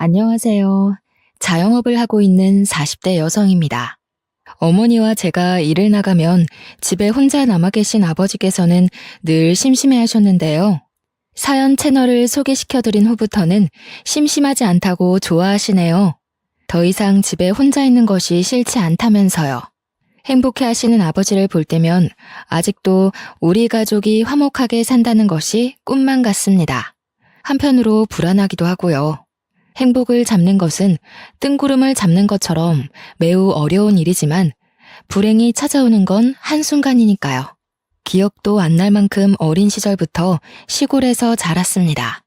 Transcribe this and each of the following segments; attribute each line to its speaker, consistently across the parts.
Speaker 1: 안녕하세요. 자영업을 하고 있는 40대 여성입니다. 어머니와 제가 일을 나가면 집에 혼자 남아 계신 아버지께서는 늘 심심해 하셨는데요. 사연 채널을 소개시켜드린 후부터는 심심하지 않다고 좋아하시네요. 더 이상 집에 혼자 있는 것이 싫지 않다면서요. 행복해 하시는 아버지를 볼 때면 아직도 우리 가족이 화목하게 산다는 것이 꿈만 같습니다. 한편으로 불안하기도 하고요. 행복을 잡는 것은 뜬구름을 잡는 것처럼 매우 어려운 일이지만 불행이 찾아오는 건 한순간이니까요. 기억도 안 날 만큼 어린 시절부터 시골에서 자랐습니다.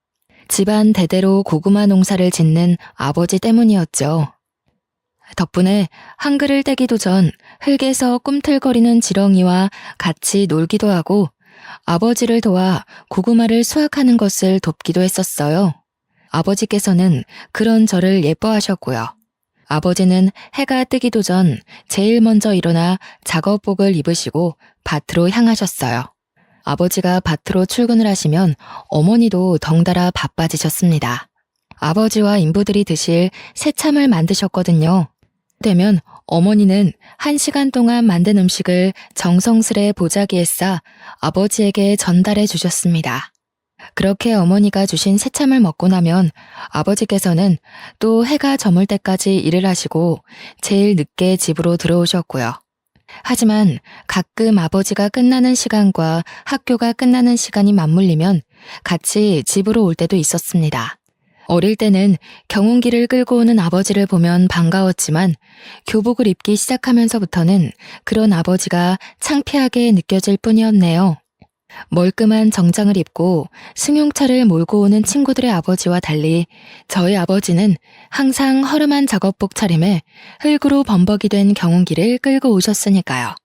Speaker 1: 집안 대대로 고구마 농사를 짓는 아버지 때문이었죠. 덕분에 한글을 떼기도 전 흙에서 꿈틀거리는 지렁이와 같이 놀기도 하고 아버지를 도와 고구마를 수확하는 것을 돕기도 했었어요. 아버지께서는 그런 저를 예뻐하셨고요. 아버지는 해가 뜨기도 전 제일 먼저 일어나 작업복을 입으시고 밭으로 향하셨어요. 아버지가 밭으로 출근을 하시면 어머니도 덩달아 바빠지셨습니다. 아버지와 인부들이 드실 새참을 만드셨거든요. 되면 어머니는 1시간 동안 만든 음식을 정성스레 보자기에 싸 아버지에게 전달해 주셨습니다. 그렇게 어머니가 주신 새참을 먹고 나면 아버지께서는 또 해가 저물 때까지 일을 하시고 제일 늦게 집으로 들어오셨고요. 하지만 가끔 아버지가 끝나는 시간과 학교가 끝나는 시간이 맞물리면 같이 집으로 올 때도 있었습니다. 어릴 때는 경운기를 끌고 오는 아버지를 보면 반가웠지만 교복을 입기 시작하면서부터는 그런 아버지가 창피하게 느껴질 뿐이었네요. 멀끔한 정장을 입고 승용차를 몰고 오는 친구들의 아버지와 달리 저희 아버지는 항상 허름한 작업복 차림에 흙으로 범벅이 된 경운기를 끌고 오셨으니까요.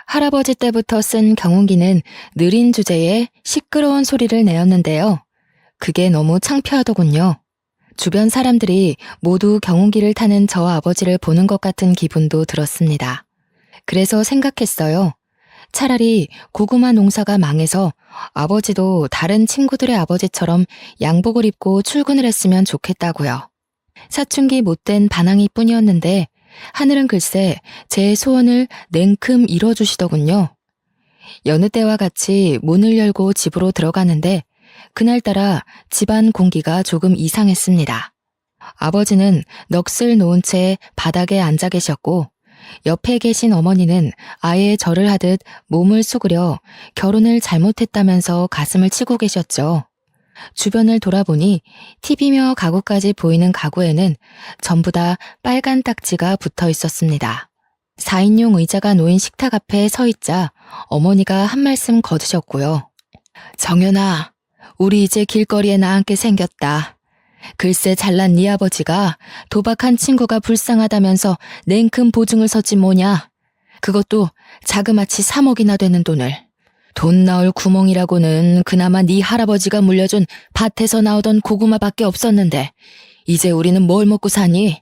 Speaker 1: 할아버지 때부터 쓴 경운기는 느린 주제에 시끄러운 소리를 내었는데요. 그게 너무 창피하더군요. 주변 사람들이 모두 경운기를 타는 저 아버지를 보는 것 같은 기분도 들었습니다. 그래서 생각했어요. 차라리 고구마 농사가 망해서 아버지도 다른 친구들의 아버지처럼 양복을 입고 출근을 했으면 좋겠다고요. 사춘기 못된 반항이 뿐이었는데 하늘은 글쎄 제 소원을 냉큼 이뤄주시더군요. 여느 때와 같이 문을 열고 집으로 들어가는데 그날따라 집안 공기가 조금 이상했습니다. 아버지는 넋을 놓은 채 바닥에 앉아 계셨고 옆에 계신 어머니는 아예 절을 하듯 몸을 수그려 결혼을 잘못했다면서 가슴을 치고 계셨죠. 주변을 돌아보니 TV며 가구까지 보이는 가구에는 전부 다 빨간 딱지가 붙어 있었습니다. 4인용 의자가 놓인 식탁 앞에 서 있자 어머니가 한 말씀 거두셨고요. 정연아, 우리 이제 길거리에 나앉게 생겼다. 글쎄 잘난 네 아버지가 도박한 친구가 불쌍하다면서 냉큼 보증을 섰지 뭐냐. 그것도 자그마치 3억이나 되는 돈을. 돈 나올 구멍이라고는 그나마 네 할아버지가 물려준 밭에서 나오던 고구마밖에 없었는데 이제 우리는 뭘 먹고 사니?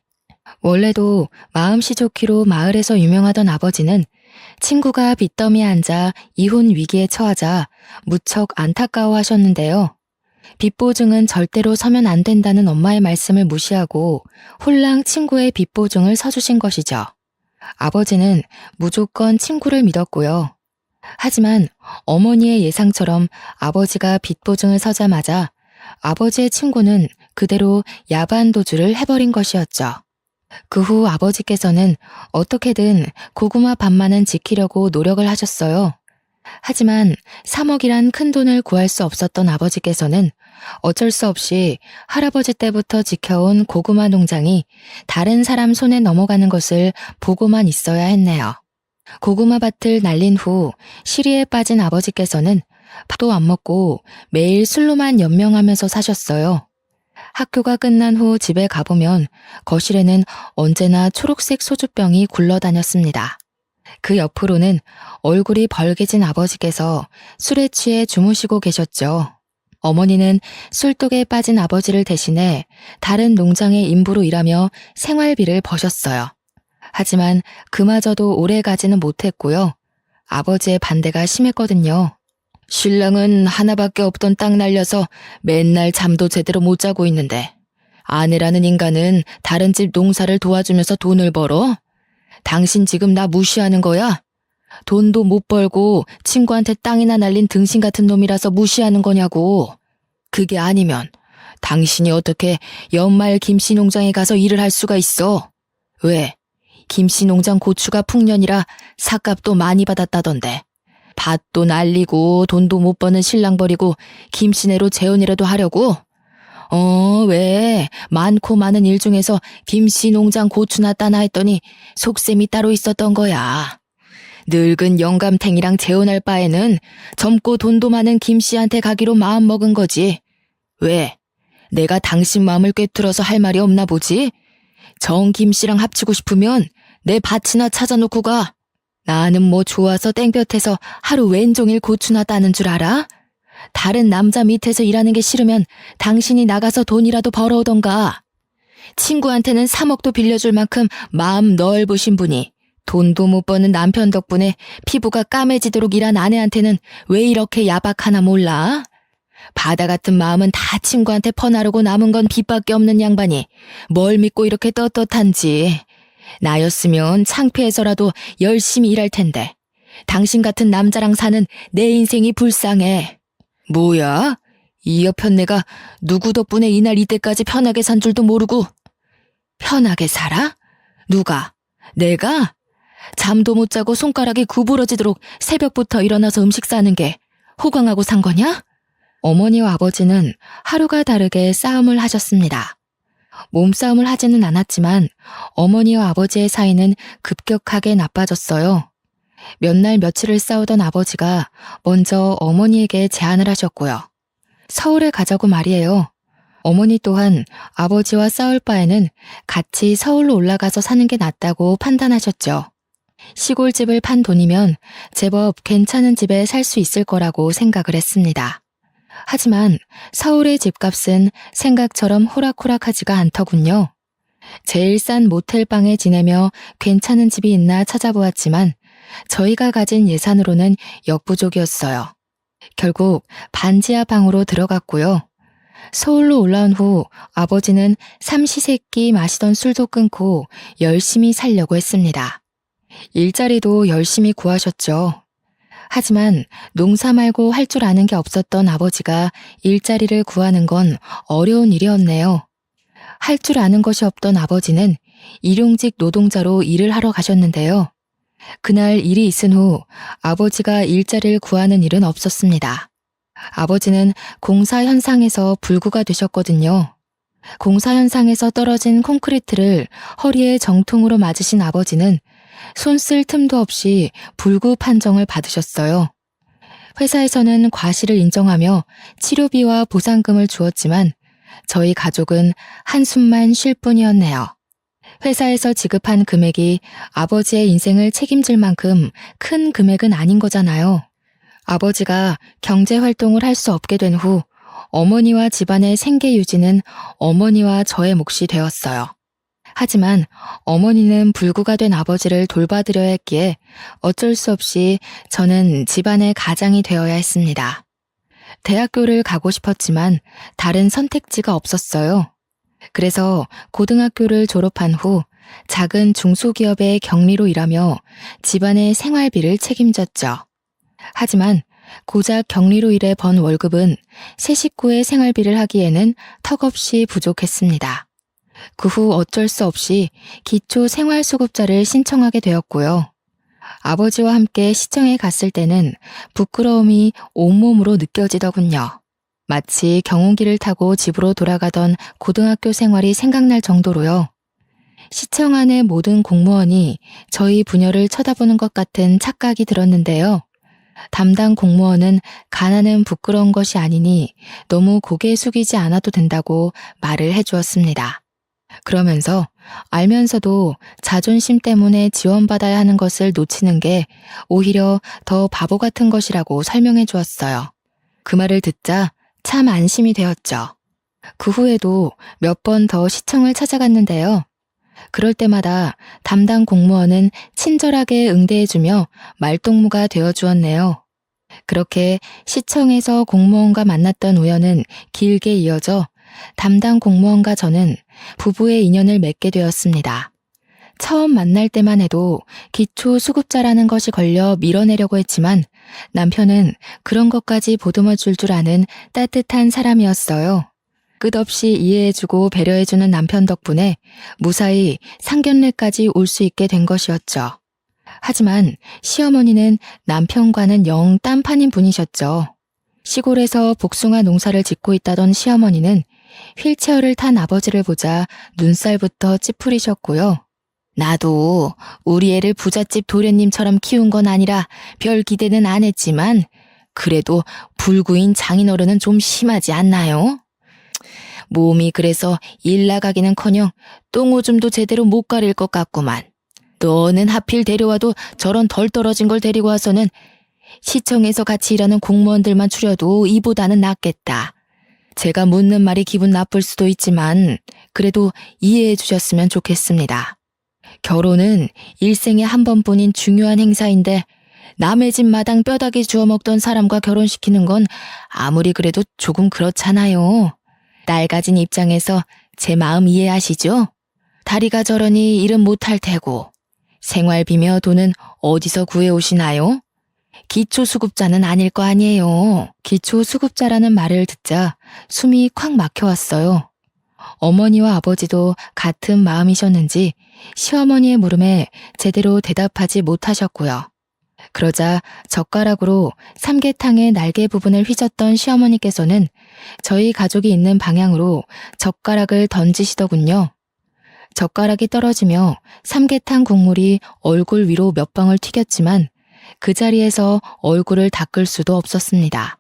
Speaker 1: 원래도 마음씨 좋기로 마을에서 유명하던 아버지는 친구가 빚더미에 앉아 이혼 위기에 처하자 무척 안타까워하셨는데요. 빚보증은 절대로 서면 안 된다는 엄마의 말씀을 무시하고 홀랑 친구의 빚보증을 서주신 것이죠. 아버지는 무조건 친구를 믿었고요. 하지만 어머니의 예상처럼 아버지가 빚보증을 서자마자 아버지의 친구는 그대로 야반 도주를 해버린 것이었죠. 그 후 아버지께서는 어떻게든 고구마 밭만은 지키려고 노력을 하셨어요. 하지만 3억이란 큰 돈을 구할 수 없었던 아버지께서는 어쩔 수 없이 할아버지 때부터 지켜온 고구마 농장이 다른 사람 손에 넘어가는 것을 보고만 있어야 했네요. 고구마 밭을 날린 후 시리에 빠진 아버지께서는 밥도 안 먹고 매일 술로만 연명하면서 사셨어요. 학교가 끝난 후 집에 가보면 거실에는 언제나 초록색 소주병이 굴러다녔습니다. 그 옆으로는 얼굴이 벌개진 아버지께서 술에 취해 주무시고 계셨죠. 어머니는 술독에 빠진 아버지를 대신해 다른 농장의 인부로 일하며 생활비를 버셨어요. 하지만 그마저도 오래 가지는 못했고요. 아버지의 반대가 심했거든요. 신랑은 하나밖에 없던 땅 날려서 맨날 잠도 제대로 못 자고 있는데 아내라는 인간은 다른 집 농사를 도와주면서 돈을 벌어? 당신 지금 나 무시하는 거야? 돈도 못 벌고 친구한테 땅이나 날린 등신 같은 놈이라서 무시하는 거냐고. 그게 아니면 당신이 어떻게 연말 김씨 농장에 가서 일을 할 수가 있어? 왜? 김씨 농장 고추가 풍년이라 삭값도 많이 받았다던데. 밭도 날리고 돈도 못 버는 신랑 버리고 김씨네로 재혼이라도 하려고? 왜? 많고 많은 일 중에서 김씨 농장 고추나 따나 했더니 속셈이 따로 있었던 거야. 늙은 영감탱이랑 재혼할 바에는 젊고 돈도 많은 김씨한테 가기로 마음먹은 거지. 왜? 내가 당신 마음을 꿰뚫어서 할 말이 없나 보지? 정 김씨랑 합치고 싶으면 내 밭이나 찾아놓고 가. 나는 뭐 좋아서 땡볕에서 하루 왼종일 고추나 따는 줄 알아? 다른 남자 밑에서 일하는 게 싫으면 당신이 나가서 돈이라도 벌어오던가. 친구한테는 3억도 빌려줄 만큼 마음 넓으신 분이 돈도 못 버는 남편 덕분에 피부가 까매지도록 일한 아내한테는 왜 이렇게 야박하나 몰라? 바다 같은 마음은 다 친구한테 퍼나르고 남은 건 빚밖에 없는 양반이 뭘 믿고 이렇게 떳떳한지. 나였으면 창피해서라도 열심히 일할 텐데 당신 같은 남자랑 사는 내 인생이 불쌍해. 뭐야? 이 여편 내가 누구 덕분에 이날 이때까지 편하게 산 줄도 모르고. 편하게 살아? 누가? 내가? 잠도 못 자고 손가락이 구부러지도록 새벽부터 일어나서 음식 싸는 게 호강하고 산 거냐? 어머니와 아버지는 하루가 다르게 싸움을 하셨습니다. 몸싸움을 하지는 않았지만 어머니와 아버지의 사이는 급격하게 나빠졌어요. 몇 날 며칠을 싸우던 아버지가 먼저 어머니에게 제안을 하셨고요. 서울에 가자고 말이에요. 어머니 또한 아버지와 싸울 바에는 같이 서울로 올라가서 사는 게 낫다고 판단하셨죠. 시골집을 판 돈이면 제법 괜찮은 집에 살 수 있을 거라고 생각을 했습니다. 하지만 서울의 집값은 생각처럼 호락호락하지가 않더군요. 제일 싼 모텔방에 지내며 괜찮은 집이 있나 찾아보았지만 저희가 가진 예산으로는 역부족이었어요. 결국 반지하 방으로 들어갔고요. 서울로 올라온 후 아버지는 삼시세끼 마시던 술도 끊고 열심히 살려고 했습니다. 일자리도 열심히 구하셨죠. 하지만 농사 말고 할 줄 아는 게 없었던 아버지가 일자리를 구하는 건 어려운 일이었네요. 할 줄 아는 것이 없던 아버지는 일용직 노동자로 일을 하러 가셨는데요. 그날 일이 있은 후 아버지가 일자리를 구하는 일은 없었습니다. 아버지는 공사 현상에서 불구가 되셨거든요. 공사 현상에서 떨어진 콘크리트를 허리에 정통으로 맞으신 아버지는 손 쓸 틈도 없이 불구 판정을 받으셨어요. 회사에서는 과실을 인정하며 치료비와 보상금을 주었지만 저희 가족은 한숨만 쉴 뿐이었네요. 회사에서 지급한 금액이 아버지의 인생을 책임질 만큼 큰 금액은 아닌 거잖아요. 아버지가 경제활동을 할 수 없게 된 후 어머니와 집안의 생계 유지는 어머니와 저의 몫이 되었어요. 하지만 어머니는 불구가 된 아버지를 돌봐드려야 했기에 어쩔 수 없이 저는 집안의 가장이 되어야 했습니다. 대학교를 가고 싶었지만 다른 선택지가 없었어요. 그래서 고등학교를 졸업한 후 작은 중소기업의 경리로 일하며 집안의 생활비를 책임졌죠. 하지만 고작 경리로 일해 번 월급은 세 식구의 생활비를 하기에는 턱없이 부족했습니다. 그 후 어쩔 수 없이 기초생활수급자를 신청하게 되었고요. 아버지와 함께 시청에 갔을 때는 부끄러움이 온몸으로 느껴지더군요. 마치 경운기를 타고 집으로 돌아가던 고등학교 생활이 생각날 정도로요. 시청 안의 모든 공무원이 저희 부녀를 쳐다보는 것 같은 착각이 들었는데요. 담당 공무원은 가난은 부끄러운 것이 아니니 너무 고개 숙이지 않아도 된다고 말을 해주었습니다. 그러면서 알면서도 자존심 때문에 지원받아야 하는 것을 놓치는 게 오히려 더 바보 같은 것이라고 설명해 주었어요. 그 말을 듣자 참 안심이 되었죠. 그 후에도 몇 번 더 시청을 찾아갔는데요. 그럴 때마다 담당 공무원은 친절하게 응대해주며 말동무가 되어주었네요. 그렇게 시청에서 공무원과 만났던 우연은 길게 이어져 담당 공무원과 저는 부부의 인연을 맺게 되었습니다. 처음 만날 때만 해도 기초수급자라는 것이 걸려 밀어내려고 했지만 남편은 그런 것까지 보듬어 줄 아는 따뜻한 사람이었어요. 끝없이 이해해주고 배려해주는 남편 덕분에 무사히 상견례까지 올 수 있게 된 것이었죠. 하지만 시어머니는 남편과는 영 딴판인 분이셨죠. 시골에서 복숭아 농사를 짓고 있다던 시어머니는 휠체어를 탄 아버지를 보자 눈살부터 찌푸리셨고요. 나도 우리 애를 부잣집 도련님처럼 키운 건 아니라 별 기대는 안 했지만 그래도 불구인 장인어른은 좀 심하지 않나요? 몸이 그래서 일 나가기는커녕 똥오줌도 제대로 못 가릴 것 같구만. 너는 하필 데려와도 저런 덜 떨어진 걸 데리고 와서는 시청에서 같이 일하는 공무원들만 추려도 이보다는 낫겠다. 제가 묻는 말이 기분 나쁠 수도 있지만 그래도 이해해 주셨으면 좋겠습니다. 결혼은 일생에 한 번뿐인 중요한 행사인데 남의 집 마당 뼈다귀 주워 먹던 사람과 결혼시키는 건 아무리 그래도 조금 그렇잖아요. 딸 가진 입장에서 제 마음 이해하시죠? 다리가 저러니 일은 못할 테고 생활비며 돈은 어디서 구해오시나요? 기초수급자는 아닐 거 아니에요. 기초수급자라는 말을 듣자 숨이 콱 막혀왔어요. 어머니와 아버지도 같은 마음이셨는지 시어머니의 물음에 제대로 대답하지 못하셨고요. 그러자 젓가락으로 삼계탕의 날개 부분을 휘젓던 시어머니께서는 저희 가족이 있는 방향으로 젓가락을 던지시더군요. 젓가락이 떨어지며 삼계탕 국물이 얼굴 위로 몇 방울 튀겼지만 그 자리에서 얼굴을 닦을 수도 없었습니다.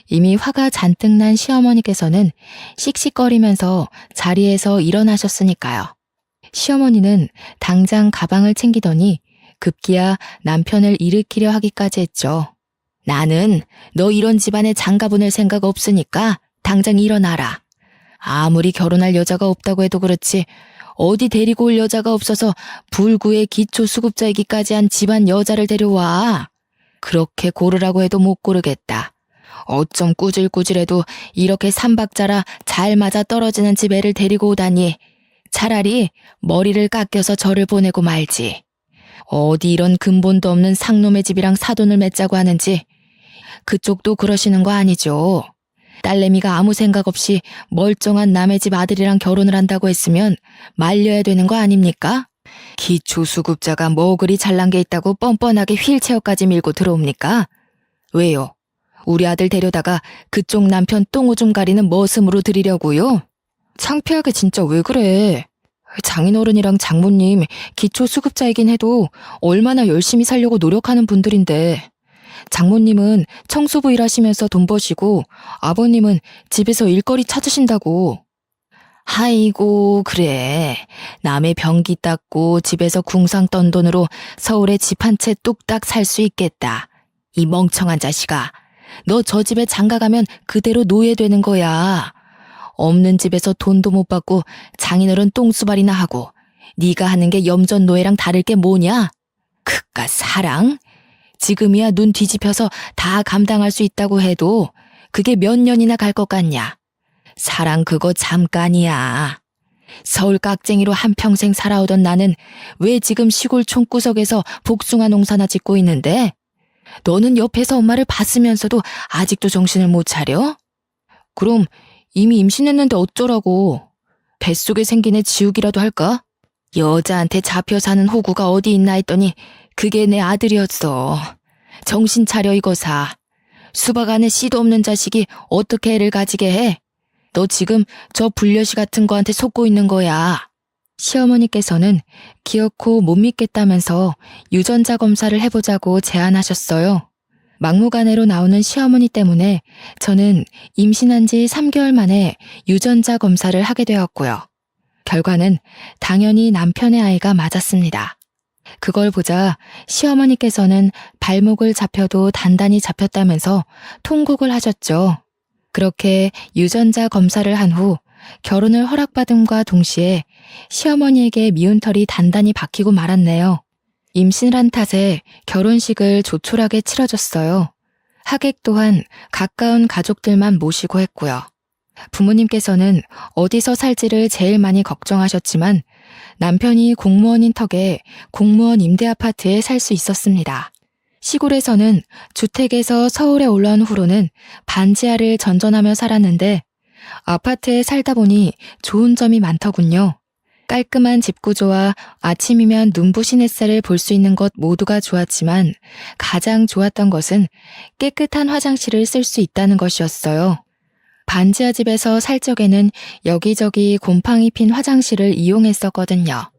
Speaker 1: 이미 화가 잔뜩 난 시어머니께서는 씩씩거리면서 자리에서 일어나셨으니까요. 시어머니는 당장 가방을 챙기더니 급기야 남편을 일으키려 하기까지 했죠. 나는 너 이런 집안에 장가 보낼 생각 없으니까 당장 일어나라. 아무리 결혼할 여자가 없다고 해도 그렇지 어디 데리고 올 여자가 없어서 불구의 기초수급자이기까지 한 집안 여자를 데려와. 그렇게 고르라고 해도 못 고르겠다. 어쩜 꾸질꾸질해도 이렇게 삼박자라 잘 맞아 떨어지는 집 애를 데리고 오다니. 차라리 머리를 깎여서 저를 보내고 말지. 어디 이런 근본도 없는 상놈의 집이랑 사돈을 맺자고 하는지. 그쪽도 그러시는 거 아니죠. 딸내미가 아무 생각 없이 멀쩡한 남의 집 아들이랑 결혼을 한다고 했으면 말려야 되는 거 아닙니까? 기초수급자가 뭐 그리 잘난 게 있다고 뻔뻔하게 휠체어까지 밀고 들어옵니까? 왜요? 우리 아들 데려다가 그쪽 남편 똥오줌 가리는 머슴으로 들이려고요? 창피하게 진짜 왜 그래? 장인어른이랑 장모님 기초수급자이긴 해도 얼마나 열심히 살려고 노력하는 분들인데 장모님은 청소부 일하시면서 돈 버시고 아버님은 집에서 일거리 찾으신다고. 아이고 그래. 남의 변기 닦고 집에서 궁상 떤 돈으로 서울에 집 한 채 뚝딱 살 수 있겠다. 이 멍청한 자식아. 너 저 집에 장가 가면 그대로 노예되는 거야. 없는 집에서 돈도 못 받고 장인어른 똥수발이나 하고 네가 하는 게 염전 노예랑 다를 게 뭐냐? 그깟 사랑? 지금이야 눈 뒤집혀서 다 감당할 수 있다고 해도 그게 몇 년이나 갈 것 같냐? 사랑 그거 잠깐이야. 서울 깍쟁이로 한평생 살아오던 나는 왜 지금 시골 촌구석에서 복숭아 농사나 짓고 있는데? 너는 옆에서 엄마를 봤으면서도 아직도 정신을 못 차려? 그럼 이미 임신했는데 어쩌라고. 뱃속에 생긴 애 지우기라도 할까? 여자한테 잡혀 사는 호구가 어디 있나 했더니 그게 내 아들이었어. 정신 차려 이거사. 수박 안에 씨도 없는 자식이 어떻게 애를 가지게 해? 너 지금 저 불려시 같은 거한테 속고 있는 거야. 시어머니께서는 기어코 못 믿겠다면서 유전자 검사를 해보자고 제안하셨어요. 막무가내로 나오는 시어머니 때문에 저는 임신한 지 3개월 만에 유전자 검사를 하게 되었고요. 결과는 당연히 남편의 아이가 맞았습니다. 그걸 보자 시어머니께서는 발목을 잡혀도 단단히 잡혔다면서 통곡을 하셨죠. 그렇게 유전자 검사를 한 후 결혼을 허락받음과 동시에 시어머니에게 미운 털이 단단히 박히고 말았네요. 임신을 한 탓에 결혼식을 조촐하게 치러줬어요. 하객 또한 가까운 가족들만 모시고 했고요. 부모님께서는 어디서 살지를 제일 많이 걱정하셨지만 남편이 공무원인 턱에 공무원 임대 아파트에 살 수 있었습니다. 시골에서는 주택에서 서울에 올라온 후로는 반지하를 전전하며 살았는데 아파트에 살다 보니 좋은 점이 많더군요. 깔끔한 집 구조와 아침이면 눈부신 햇살을 볼 수 있는 것 모두가 좋았지만 가장 좋았던 것은 깨끗한 화장실을 쓸 수 있다는 것이었어요. 반지하 집에서 살 적에는 여기저기 곰팡이 핀 화장실을 이용했었거든요.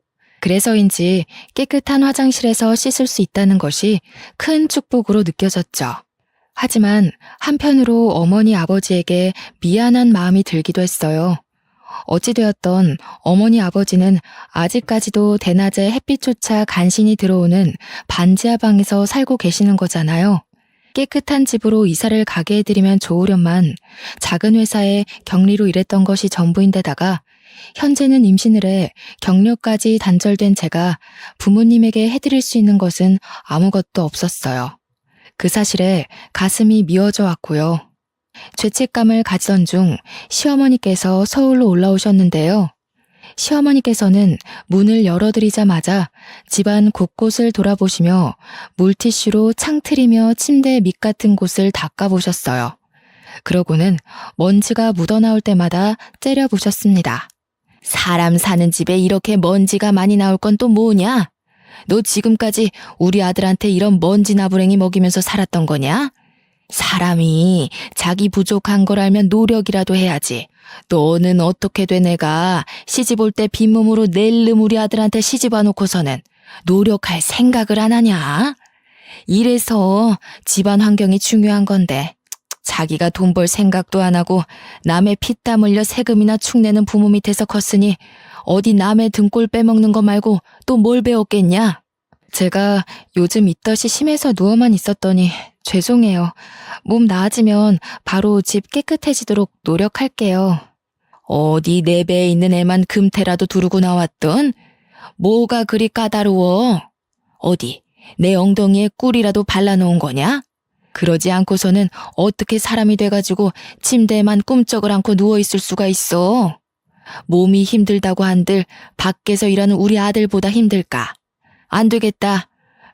Speaker 1: 그래서인지 깨끗한 화장실에서 씻을 수 있다는 것이 큰 축복으로 느껴졌죠. 하지만 한편으로 어머니 아버지에게 미안한 마음이 들기도 했어요. 어찌되었던 어머니 아버지는 아직까지도 대낮에 햇빛조차 간신히 들어오는 반지하 방에서 살고 계시는 거잖아요. 깨끗한 집으로 이사를 가게 해드리면 좋으련만 작은 회사에 격리로 일했던 것이 전부인데다가 현재는 임신을 해 경력까지 단절된 제가 부모님에게 해드릴 수 있는 것은 아무것도 없었어요. 그 사실에 가슴이 미어져 왔고요. 죄책감을 가지던 중 시어머니께서 서울로 올라오셨는데요. 시어머니께서는 문을 열어드리자마자 집안 곳곳을 돌아보시며 물티슈로 창틀이며 침대 밑 같은 곳을 닦아보셨어요. 그러고는 먼지가 묻어나올 때마다 째려보셨습니다. 사람 사는 집에 이렇게 먼지가 많이 나올 건 또 뭐냐? 너 지금까지 우리 아들한테 이런 먼지 나부랭이 먹이면서 살았던 거냐? 사람이 자기 부족한 걸 알면 노력이라도 해야지. 너는 어떻게 돼 내가 시집 올 때 빈몸으로 낼름 우리 아들한테 시집 와놓고서는 노력할 생각을 안 하냐? 이래서 집안 환경이 중요한 건데 자기가 돈 벌 생각도 안 하고 남의 피땀 흘려 세금이나 축내는 부모 밑에서 컸으니 어디 남의 등골 빼먹는 거 말고 또 뭘 배웠겠냐? 제가 요즘 입덧이 심해서 누워만 있었더니 죄송해요. 몸 나아지면 바로 집 깨끗해지도록 노력할게요. 어디 내 배에 있는 애만 금태라도 두르고 나왔던? 뭐가 그리 까다로워? 어디 내 엉덩이에 꿀이라도 발라놓은 거냐? 그러지 않고서는 어떻게 사람이 돼가지고 침대에만 꿈쩍을 않고 누워있을 수가 있어? 몸이 힘들다고 한들 밖에서 일하는 우리 아들보다 힘들까? 안 되겠다.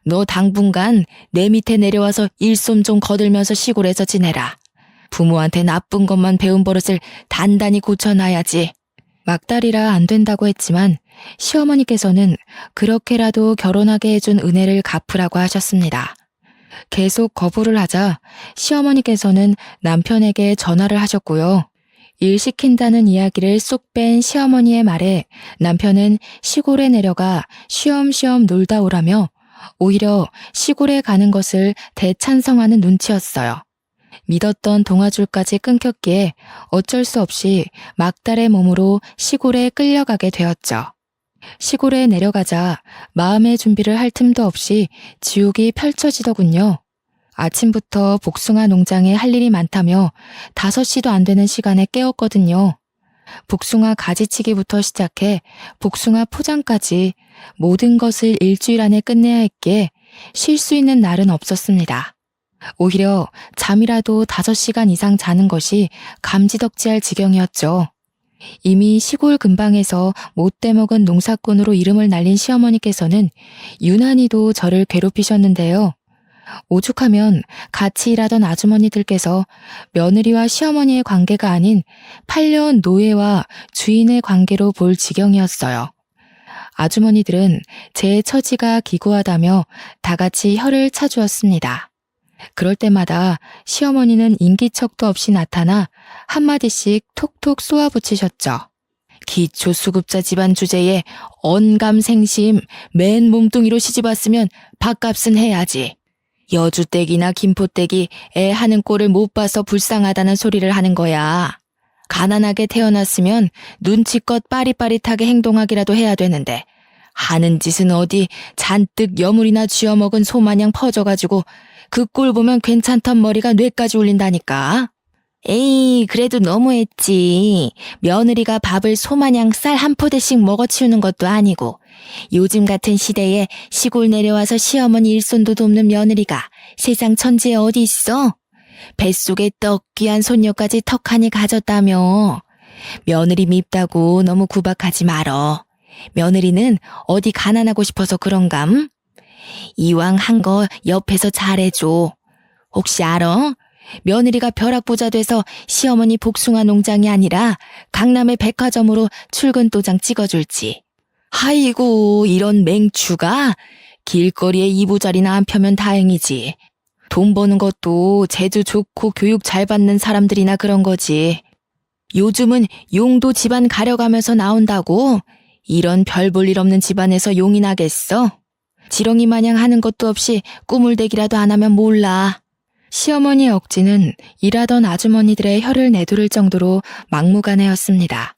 Speaker 1: 너 당분간 내 밑에 내려와서 일손 좀 거들면서 시골에서 지내라. 부모한테 나쁜 것만 배운 버릇을 단단히 고쳐놔야지. 막달이라 안 된다고 했지만 시어머니께서는 그렇게라도 결혼하게 해준 은혜를 갚으라고 하셨습니다. 계속 거부를 하자 시어머니께서는 남편에게 전화를 하셨고요. 일 시킨다는 이야기를 쏙 뺀 시어머니의 말에 남편은 시골에 내려가 쉬엄쉬엄 놀다 오라며 오히려 시골에 가는 것을 대찬성하는 눈치였어요. 믿었던 동아줄까지 끊겼기에 어쩔 수 없이 막달의 몸으로 시골에 끌려가게 되었죠. 시골에 내려가자 마음의 준비를 할 틈도 없이 지옥이 펼쳐지더군요. 아침부터 복숭아 농장에 할 일이 많다며 5시도 안 되는 시간에 깨웠거든요. 복숭아 가지치기부터 시작해 복숭아 포장까지 모든 것을 일주일 안에 끝내야 했기에 쉴 수 있는 날은 없었습니다. 오히려 잠이라도 5시간 이상 자는 것이 감지덕지할 지경이었죠. 이미 시골 근방에서 못돼 먹은 농사꾼으로 이름을 날린 시어머니께서는 유난히도 저를 괴롭히셨는데요. 오죽하면 같이 일하던 아주머니들께서 며느리와 시어머니의 관계가 아닌 8년 노예와 주인의 관계로 볼 지경이었어요. 아주머니들은 제 처지가 기구하다며 다 같이 혀를 차주었습니다. 그럴 때마다 시어머니는 인기척도 없이 나타나 한마디씩 톡톡 쏘아붙이셨죠. 기초수급자 집안 주제에 언감생심 맨 몸뚱이로 시집왔으면 밥값은 해야지. 여주댁이나 김포댁이 애 하는 꼴을 못 봐서 불쌍하다는 소리를 하는 거야. 가난하게 태어났으면 눈치껏 빠릿빠릿하게 행동하기라도 해야 되는데 하는 짓은 어디 잔뜩 여물이나 쥐어먹은 소마냥 퍼져가지고 그 꼴 보면 괜찮던 머리가 뇌까지 울린다니까. 에이, 그래도 너무했지. 며느리가 밥을 소마냥 쌀 한 포대씩 먹어치우는 것도 아니고 요즘 같은 시대에 시골 내려와서 시어머니 일손도 돕는 며느리가 세상 천지에 어디 있어? 뱃속에 떡 귀한 손녀까지 턱하니 가졌다며. 며느리 밉다고 너무 구박하지 말어. 며느리는 어디 가난하고 싶어서 그런감? 이왕 한 거 옆에서 잘해줘. 혹시 알아? 며느리가 벼락부자 돼서 시어머니 복숭아 농장이 아니라 강남의 백화점으로 출근 도장 찍어줄지. 아이고, 이런 맹추가 길거리에 이부자리나 안 펴면 다행이지. 돈 버는 것도 재주 좋고 교육 잘 받는 사람들이나 그런 거지. 요즘은 용도 집안 가려가면서 나온다고? 이런 별 볼 일 없는 집안에서 용이 나겠어? 지렁이 마냥 하는 것도 없이 꾸물대기라도 안 하면 몰라. 시어머니의 억지는 일하던 아주머니들의 혀를 내두를 정도로 막무가내였습니다.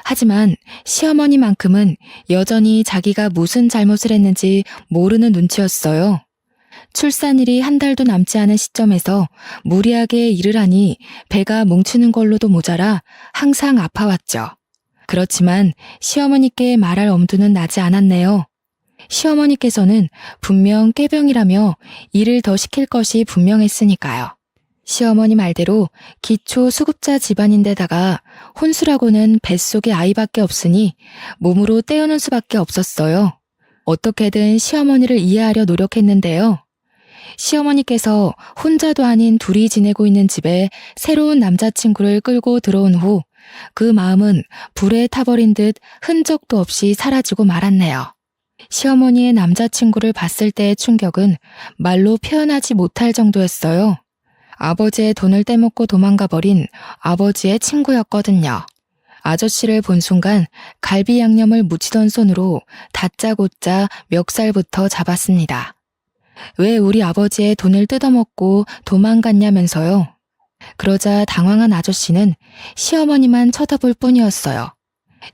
Speaker 1: 하지만 시어머니만큼은 여전히 자기가 무슨 잘못을 했는지 모르는 눈치였어요. 출산일이 한 달도 남지 않은 시점에서 무리하게 일을 하니 배가 뭉치는 걸로도 모자라 항상 아파왔죠. 그렇지만 시어머니께 말할 엄두는 나지 않았네요. 시어머니께서는 분명 꾀병이라며 일을 더 시킬 것이 분명했으니까요. 시어머니 말대로 기초 수급자 집안인데다가 혼수라고는 뱃속에 아이밖에 없으니 몸으로 때우는 수밖에 없었어요. 어떻게든 시어머니를 이해하려 노력했는데요. 시어머니께서 혼자도 아닌 둘이 지내고 있는 집에 새로운 남자친구를 끌고 들어온 후 그 마음은 불에 타버린 듯 흔적도 없이 사라지고 말았네요. 시어머니의 남자친구를 봤을 때의 충격은 말로 표현하지 못할 정도였어요. 아버지의 돈을 떼먹고 도망가버린 아버지의 친구였거든요. 아저씨를 본 순간 갈비 양념을 묻히던 손으로 다짜고짜 멱살부터 잡았습니다. 왜 우리 아버지의 돈을 뜯어먹고 도망갔냐면서요. 그러자 당황한 아저씨는 시어머니만 쳐다볼 뿐이었어요.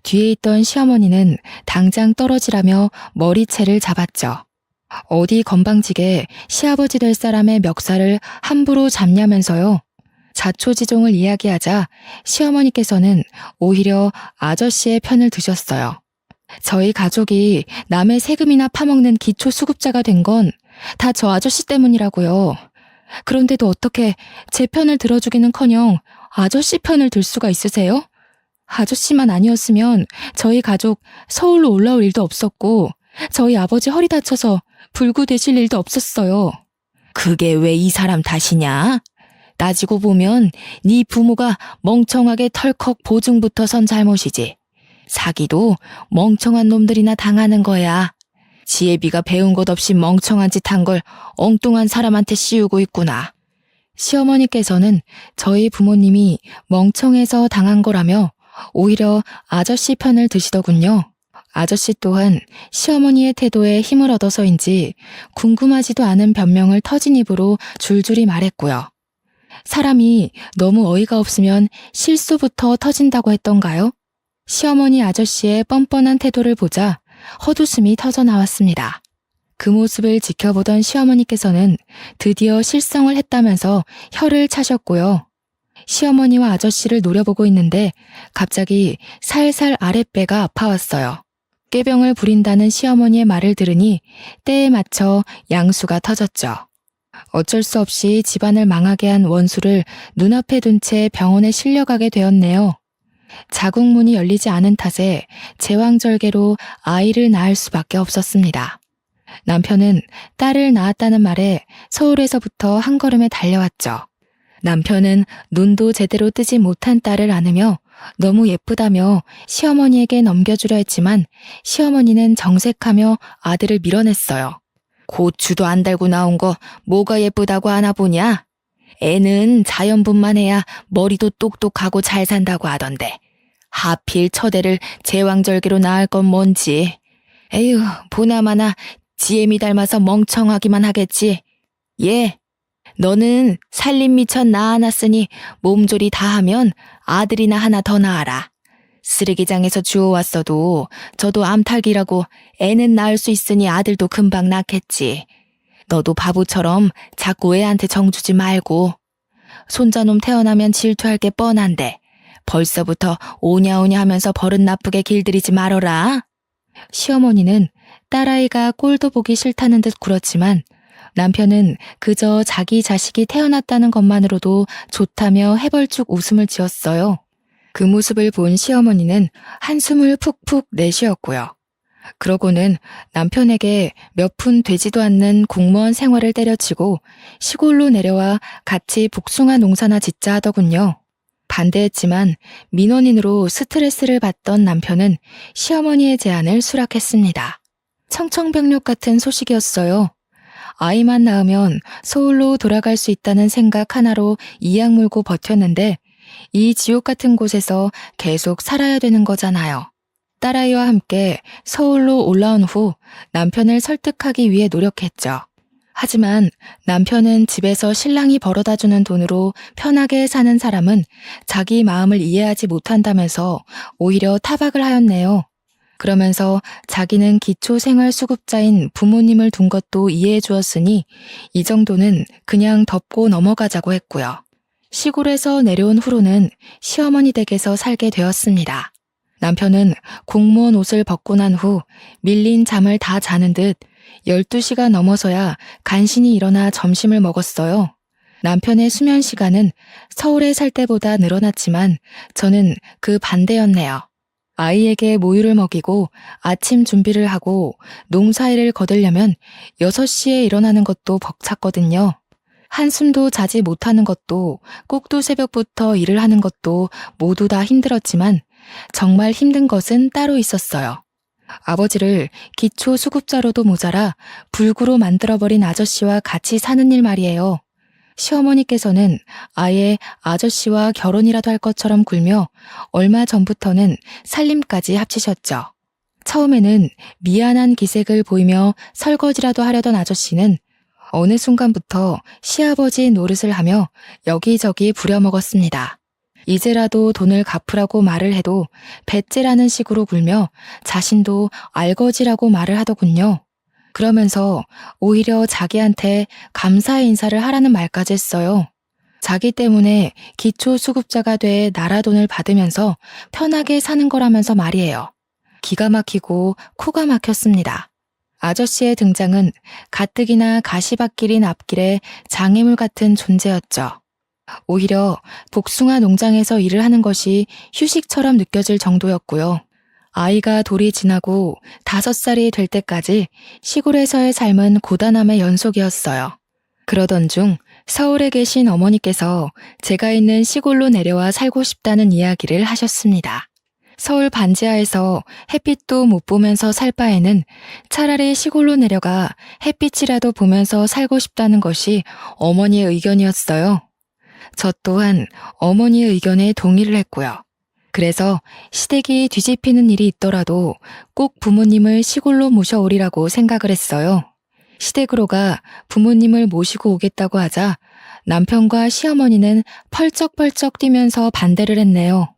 Speaker 1: 뒤에 있던 시어머니는 당장 떨어지라며 머리채를 잡았죠. 어디 건방지게 시아버지 될 사람의 멱살을 함부로 잡냐면서요. 자초지종을 이야기하자 시어머니께서는 오히려 아저씨의 편을 드셨어요. 저희 가족이 남의 세금이나 파먹는 기초수급자가 된 건 다 저 아저씨 때문이라고요. 그런데도 어떻게 제 편을 들어주기는커녕 아저씨 편을 들 수가 있으세요? 아저씨만 아니었으면 저희 가족 서울로 올라올 일도 없었고 저희 아버지 허리 다쳐서 불구되실 일도 없었어요. 그게 왜 이 사람 탓이냐? 따지고 보면 네 부모가 멍청하게 털컥 보증부터 선 잘못이지. 사기도 멍청한 놈들이나 당하는 거야. 지혜비가 배운 것 없이 멍청한 짓 한 걸 엉뚱한 사람한테 씌우고 있구나. 시어머니께서는 저희 부모님이 멍청해서 당한 거라며 오히려 아저씨 편을 드시더군요. 아저씨 또한 시어머니의 태도에 힘을 얻어서인지 궁금하지도 않은 변명을 터진 입으로 줄줄이 말했고요. 사람이 너무 어이가 없으면 실수부터 터진다고 했던가요? 시어머니 아저씨의 뻔뻔한 태도를 보자 헛웃음이 터져 나왔습니다. 그 모습을 지켜보던 시어머니께서는 드디어 실성을 했다면서 혀를 차셨고요. 시어머니와 아저씨를 노려보고 있는데 갑자기 살살 아랫배가 아파왔어요. 꾀병을 부린다는 시어머니의 말을 들으니 때에 맞춰 양수가 터졌죠. 어쩔 수 없이 집안을 망하게 한 원수를 눈앞에 둔 채 병원에 실려가게 되었네요. 자궁문이 열리지 않은 탓에 제왕절개로 아이를 낳을 수밖에 없었습니다. 남편은 딸을 낳았다는 말에 서울에서부터 한 걸음에 달려왔죠. 남편은 눈도 제대로 뜨지 못한 딸을 안으며 너무 예쁘다며 시어머니에게 넘겨주려 했지만 시어머니는 정색하며 아들을 밀어냈어요. 고추도 안 달고 나온 거 뭐가 예쁘다고 안아보냐? 애는 자연분만 해야 머리도 똑똑하고 잘 산다고 하던데 하필 처대를 제왕절개로 낳을 건 뭔지. 에휴, 보나마나 지엠이 닮아서 멍청하기만 하겠지. 예, 너는 살림 미천 낳아놨으니 몸조리 다 하면 아들이나 하나 더 낳아라. 쓰레기장에서 주워왔어도 저도 암탉이라고 애는 낳을 수 있으니 아들도 금방 낳겠지. 너도 바보처럼 자꾸 애한테 정주지 말고. 손자놈 태어나면 질투할 게 뻔한데 벌써부터 오냐오냐 하면서 버릇 나쁘게 길들이지 말어라. 시어머니는 딸아이가 꼴도 보기 싫다는 듯 굴었지만 남편은 그저 자기 자식이 태어났다는 것만으로도 좋다며 해벌쭉 웃음을 지었어요. 그 모습을 본 시어머니는 한숨을 푹푹 내쉬었고요. 그러고는 남편에게 몇 푼 되지도 않는 공무원 생활을 때려치고 시골로 내려와 같이 복숭아 농사나 짓자 하더군요. 반대했지만 민원인으로 스트레스를 받던 남편은 시어머니의 제안을 수락했습니다. 청천벽력 같은 소식이었어요. 아이만 낳으면 서울로 돌아갈 수 있다는 생각 하나로 이악 물고 버텼는데 이 지옥 같은 곳에서 계속 살아야 되는 거잖아요. 딸아이와 함께 서울로 올라온 후 남편을 설득하기 위해 노력했죠. 하지만 남편은 집에서 신랑이 벌어다 주는 돈으로 편하게 사는 사람은 자기 마음을 이해하지 못한다면서 오히려 타박을 하였네요. 그러면서 자기는 기초생활수급자인 부모님을 둔 것도 이해해 주었으니 이 정도는 그냥 덮고 넘어가자고 했고요. 시골에서 내려온 후로는 시어머니 댁에서 살게 되었습니다. 남편은 공무원 옷을 벗고 난 후 밀린 잠을 다 자는 듯 12시가 넘어서야 간신히 일어나 점심을 먹었어요. 남편의 수면 시간은 서울에 살 때보다 늘어났지만 저는 그 반대였네요. 아이에게 모유를 먹이고 아침 준비를 하고 농사일을 거두려면 6시에 일어나는 것도 벅찼거든요. 한숨도 자지 못하는 것도 꼭두 새벽부터 일을 하는 것도 모두 다 힘들었지만 정말 힘든 것은 따로 있었어요. 아버지를 기초수급자로도 모자라 불구로 만들어버린 아저씨와 같이 사는 일 말이에요. 시어머니께서는 아예 아저씨와 결혼이라도 할 것처럼 굴며 얼마 전부터는 살림까지 합치셨죠. 처음에는 미안한 기색을 보이며 설거지라도 하려던 아저씨는 어느 순간부터 시아버지 노릇을 하며 여기저기 부려먹었습니다. 이제라도 돈을 갚으라고 말을 해도 배째라는 식으로 굴며 자신도 알거지라고 말을 하더군요. 그러면서 오히려 자기한테 감사의 인사를 하라는 말까지 했어요. 자기 때문에 기초수급자가 돼 나라 돈을 받으면서 편하게 사는 거라면서 말이에요. 기가 막히고 코가 막혔습니다. 아저씨의 등장은 가뜩이나 가시밭길인 앞길의 장애물 같은 존재였죠. 오히려 복숭아 농장에서 일을 하는 것이 휴식처럼 느껴질 정도였고요. 아이가 돌이 지나고 5살이 될 때까지 시골에서의 삶은 고단함의 연속이었어요. 그러던 중 서울에 계신 어머니께서 제가 있는 시골로 내려와 살고 싶다는 이야기를 하셨습니다. 서울 반지하에서 햇빛도 못 보면서 살 바에는 차라리 시골로 내려가 햇빛이라도 보면서 살고 싶다는 것이 어머니의 의견이었어요. 저 또한 어머니의 의견에 동의를 했고요. 그래서 시댁이 뒤집히는 일이 있더라도 꼭 부모님을 시골로 모셔오리라고 생각을 했어요. 시댁으로 가 부모님을 모시고 오겠다고 하자 남편과 시어머니는 펄쩍펄쩍 뛰면서 반대를 했네요.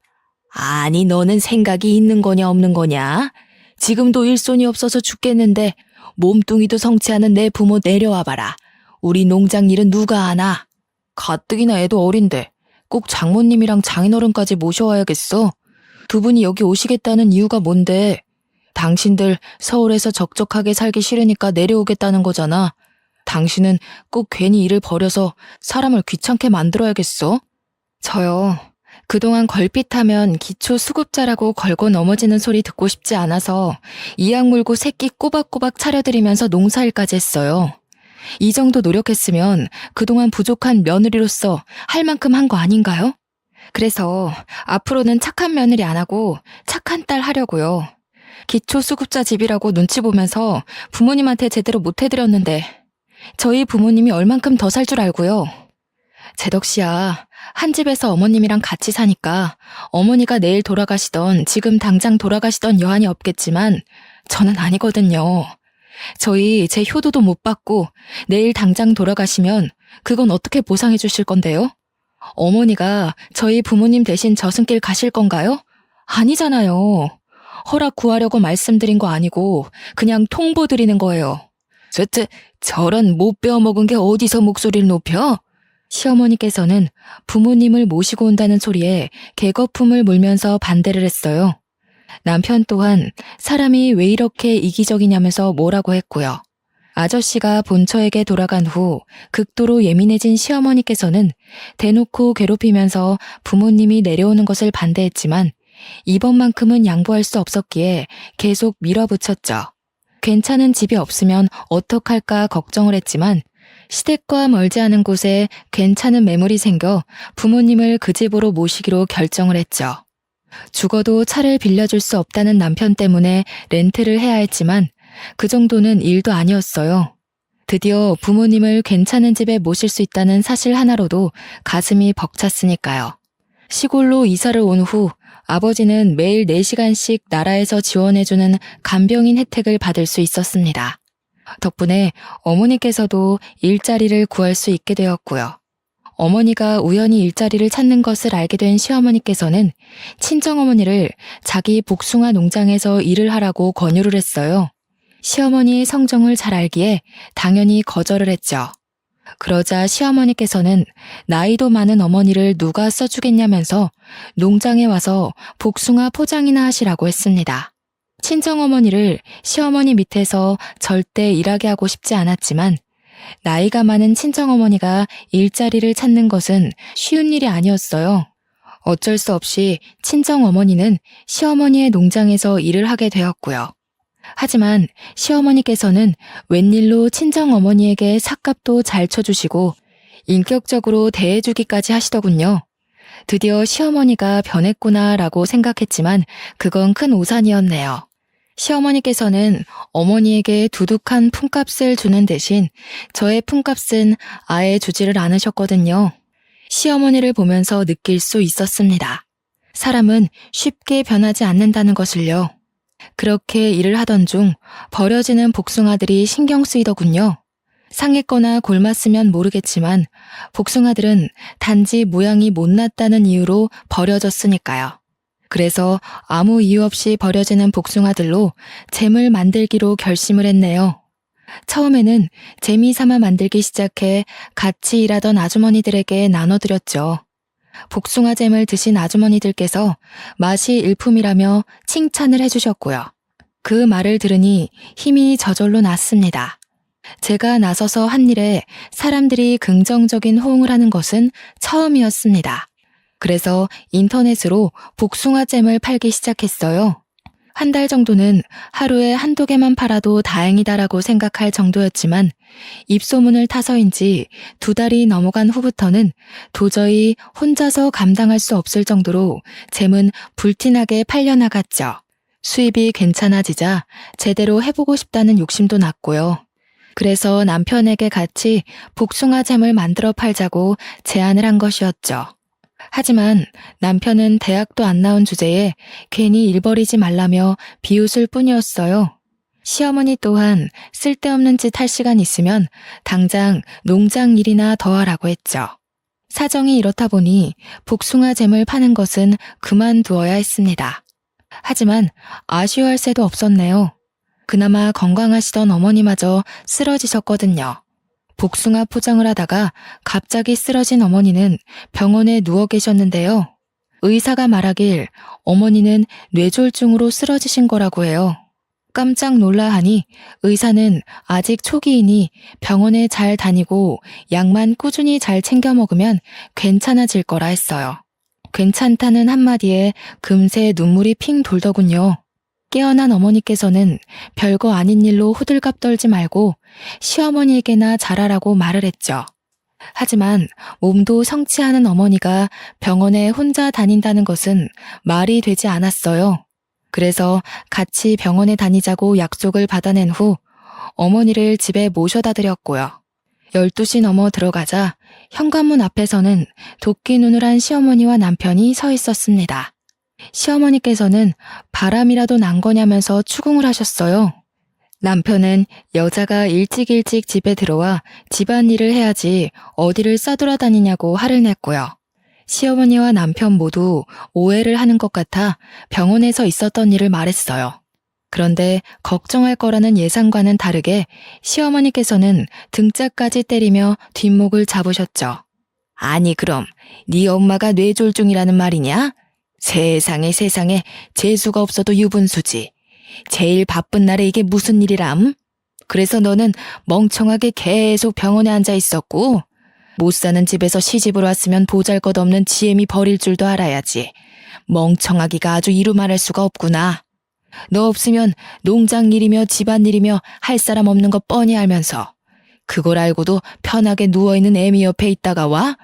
Speaker 1: 아니, 너는 생각이 있는 거냐 없는 거냐? 지금도 일손이 없어서 죽겠는데 몸뚱이도 성치 않은 내 부모 내려와 봐라. 우리 농장 일은 누가 하나? 가뜩이나 애도 어린데 꼭 장모님이랑 장인어른까지 모셔와야겠어. 두 분이 여기 오시겠다는 이유가 뭔데? 당신들 서울에서 적적하게 살기 싫으니까 내려오겠다는 거잖아. 당신은 꼭 괜히 일을 버려서 사람을 귀찮게 만들어야겠어? 저요. 그동안 걸핏하면 기초수급자라고 걸고 넘어지는 소리 듣고 싶지 않아서 이악 물고 새끼 꼬박꼬박 차려드리면서 농사일까지 했어요. 이 정도 노력했으면 그동안 부족한 며느리로서 할 만큼 한 거 아닌가요? 그래서 앞으로는 착한 며느리 안 하고 착한 딸 하려고요. 기초수급자 집이라고 눈치 보면서 부모님한테 제대로 못 해드렸는데 저희 부모님이 얼만큼 더 살 줄 알고요. 제덕씨야, 한 집에서 어머님이랑 같이 사니까 어머니가 내일 돌아가시던 지금 당장 돌아가시던 여한이 없겠지만 저는 아니거든요. 저희 제 효도도 못 받고 내일 당장 돌아가시면 그건 어떻게 보상해 주실 건데요? 어머니가 저희 부모님 대신 저승길 가실 건가요? 아니잖아요. 허락 구하려고 말씀드린 거 아니고 그냥 통보드리는 거예요. 저런 못 배워먹은 게 어디서 목소리를 높여? 시어머니께서는 부모님을 모시고 온다는 소리에 개거품을 물면서 반대를 했어요. 남편 또한 사람이 왜 이렇게 이기적이냐면서 뭐라고 했고요. 아저씨가 본처에게 돌아간 후 극도로 예민해진 시어머니께서는 대놓고 괴롭히면서 부모님이 내려오는 것을 반대했지만 이번만큼은 양보할 수 없었기에 계속 밀어붙였죠. 괜찮은 집이 없으면 어떡할까 걱정을 했지만 시댁과 멀지 않은 곳에 괜찮은 매물이 생겨 부모님을 그 집으로 모시기로 결정을 했죠. 죽어도 차를 빌려줄 수 없다는 남편 때문에 렌트를 해야 했지만 그 정도는 일도 아니었어요. 드디어 부모님을 괜찮은 집에 모실 수 있다는 사실 하나로도 가슴이 벅찼으니까요. 시골로 이사를 온 후 아버지는 매일 4시간씩 나라에서 지원해주는 간병인 혜택을 받을 수 있었습니다. 덕분에 어머니께서도 일자리를 구할 수 있게 되었고요. 어머니가 우연히 일자리를 찾는 것을 알게 된 시어머니께서는 친정어머니를 자기 복숭아 농장에서 일을 하라고 권유를 했어요. 시어머니의 성정을 잘 알기에 당연히 거절을 했죠. 그러자 시어머니께서는 나이도 많은 어머니를 누가 써주겠냐면서 농장에 와서 복숭아 포장이나 하시라고 했습니다. 친정어머니를 시어머니 밑에서 절대 일하게 하고 싶지 않았지만 나이가 많은 친정어머니가 일자리를 찾는 것은 쉬운 일이 아니었어요. 어쩔 수 없이 친정어머니는 시어머니의 농장에서 일을 하게 되었고요. 하지만 시어머니께서는 웬일로 친정어머니에게 삭값도 잘 쳐주시고 인격적으로 대해주기까지 하시더군요. 드디어 시어머니가 변했구나라고 생각했지만 그건 큰 오산이었네요. 시어머니께서는 어머니에게 두둑한 품값을 주는 대신 저의 품값은 아예 주지를 않으셨거든요. 시어머니를 보면서 느낄 수 있었습니다. 사람은 쉽게 변하지 않는다는 것을요. 그렇게 일을 하던 중 버려지는 복숭아들이 신경 쓰이더군요. 상했거나 골맞으면 모르겠지만 복숭아들은 단지 모양이 못났다는 이유로 버려졌으니까요. 그래서 아무 이유 없이 버려지는 복숭아들로 잼을 만들기로 결심을 했네요. 처음에는 재미삼아 만들기 시작해 같이 일하던 아주머니들에게 나눠드렸죠. 복숭아 잼을 드신 아주머니들께서 맛이 일품이라며 칭찬을 해주셨고요. 그 말을 들으니 힘이 저절로 났습니다. 제가 나서서 한 일에 사람들이 긍정적인 호응을 하는 것은 처음이었습니다. 그래서 인터넷으로 복숭아 잼을 팔기 시작했어요. 한 달 정도는 하루에 한두 개만 팔아도 다행이다라고 생각할 정도였지만 입소문을 타서인지 2달이 넘어간 후부터는 도저히 혼자서 감당할 수 없을 정도로 잼은 불티나게 팔려나갔죠. 수입이 괜찮아지자 제대로 해보고 싶다는 욕심도 났고요. 그래서 남편에게 같이 복숭아 잼을 만들어 팔자고 제안을 한 것이었죠. 하지만 남편은 대학도 안 나온 주제에 괜히 일 버리지 말라며 비웃을 뿐이었어요. 시어머니 또한 쓸데없는 짓 할 시간 있으면 당장 농장 일이나 더 하라고 했죠. 사정이 이렇다 보니 복숭아 잼을 파는 것은 그만두어야 했습니다. 하지만 아쉬워할 새도 없었네요. 그나마 건강하시던 어머니마저 쓰러지셨거든요. 복숭아 포장을 하다가 갑자기 쓰러진 어머니는 병원에 누워 계셨는데요. 의사가 말하길 어머니는 뇌졸중으로 쓰러지신 거라고 해요. 깜짝 놀라 하니 의사는 아직 초기이니 병원에 잘 다니고 약만 꾸준히 잘 챙겨 먹으면 괜찮아질 거라 했어요. 괜찮다는 한마디에 금세 눈물이 핑 돌더군요. 깨어난 어머니께서는 별거 아닌 일로 호들갑 떨지 말고 시어머니에게나 잘하라고 말을 했죠. 하지만 몸도 성취하는 어머니가 병원에 혼자 다닌다는 것은 말이 되지 않았어요. 그래서 같이 병원에 다니자고 약속을 받아낸 후 어머니를 집에 모셔다 드렸고요. 12시 넘어 들어가자 현관문 앞에서는 도끼 눈을 한 시어머니와 남편이 서 있었습니다. 시어머니께서는 바람이라도 난 거냐면서 추궁을 하셨어요. 남편은 여자가 일찍 집에 들어와 집안일을 해야지 어디를 싸돌아다니냐고 화를 냈고요. 시어머니와 남편 모두 오해를 하는 것 같아 병원에서 있었던 일을 말했어요. 그런데 걱정할 거라는 예상과는 다르게 시어머니께서는 등짝까지 때리며 뒷목을 잡으셨죠. 아니 그럼 네 엄마가 뇌졸중이라는 말이냐? 세상에 재수가 없어도 유분수지. 제일 바쁜 날에 이게 무슨 일이람? 그래서 너는 멍청하게 계속 병원에 앉아 있었고, 못 사는 집에서 시집을 왔으면 보잘것없는 지엠이 버릴 줄도 알아야지. 멍청하기가 아주 이루 말할 수가 없구나. 너 없으면 농장 일이며 집안일이며 할 사람 없는 거 뻔히 알면서 그걸 알고도 편하게 누워있는 애미 옆에 있다가 와?